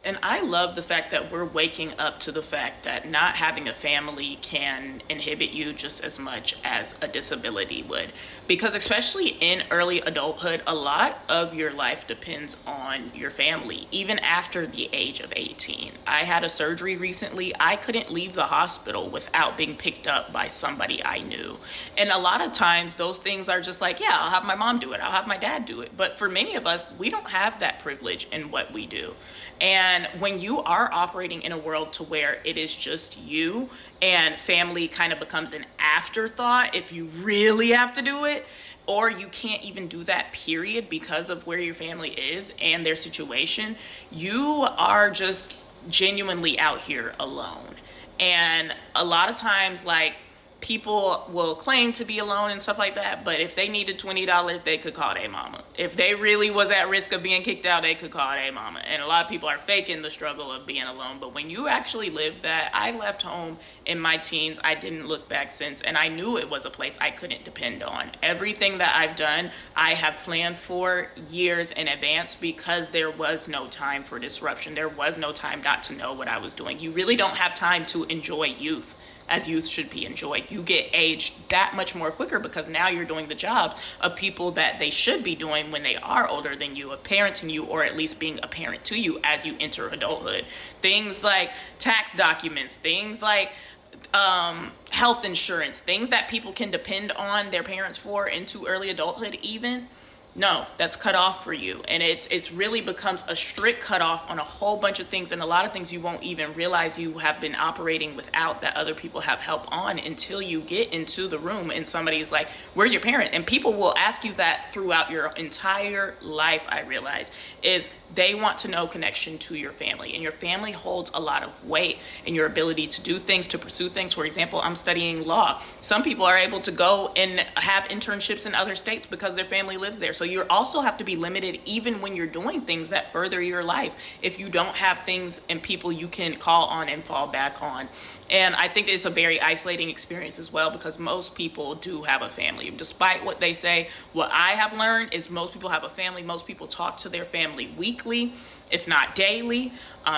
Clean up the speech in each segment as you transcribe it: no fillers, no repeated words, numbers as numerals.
And I love the fact that we're waking up to the fact that not having a family can inhibit you just as much as a disability would. Because especially in early adulthood, a lot of your life depends on your family, even after the age of 18. I had a surgery recently. I couldn't leave the hospital without being picked up by somebody I knew. And a lot of times those things are just like, yeah, I'll have my mom do it. I'll have my dad do it. But for many of us, we don't have that privilege in what we do. And when you are operating in a world to where it is just you and family kind of becomes an afterthought if you really have to do it, or you can't even do that period because of where your family is and their situation, you are just genuinely out here alone. And a lot of times, like, people will claim to be alone and stuff like that, but if they needed $20, they could call their mama. If they really was at risk of being kicked out, they could call their mama. And a lot of people are faking the struggle of being alone, but when you actually live that, I left home in my teens. I didn't look back since, and I knew it was a place I couldn't depend on. Everything that I've done, I have planned for years in advance because there was no time for disruption. There was no time not to know what I was doing. You really don't have time to enjoy youth as youth should be enjoyed. You get aged that much more quicker because now you're doing the jobs of people that they should be doing when they are older than you, of parenting you, or at least being a parent to you as you enter adulthood. Things like tax documents, things like health insurance, things that people can depend on their parents for into early adulthood even. No, that's cut off for you. And it's really becomes a strict cutoff on a whole bunch of things, and a lot of things you won't even realize you have been operating without that other people have help on until you get into the room and somebody's like, where's your parent? And people will ask you that throughout your entire life, I realize, is they want to know connection to your family. And your family holds a lot of weight in your ability to do things, to pursue things. For example, I'm studying law. Some people are able to go and have internships in other states because their family lives there. So you also have to be limited even when you're doing things that further your life if you don't have things and people you can call on and fall back on. And I think it's a very isolating experience as well because most people do have a family. Despite what they say, what I have learned is most people have a family. Most people talk to their family weekly, if not daily.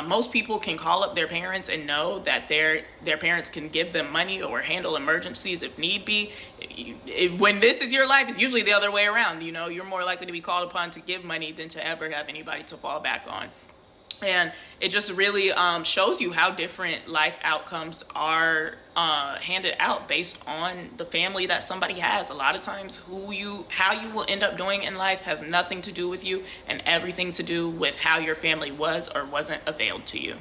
Most people can call up their parents and know that their parents can give them money or handle emergencies if need be. When this is your life, it's usually the other way around. You know, you're more likely to be called upon to give money than to ever have anybody to fall back on. And it just really shows you how different life outcomes are handed out based on the family that somebody has. A lot of times how you will end up doing in life has nothing to do with you and everything to do with how your family was or wasn't availed to you.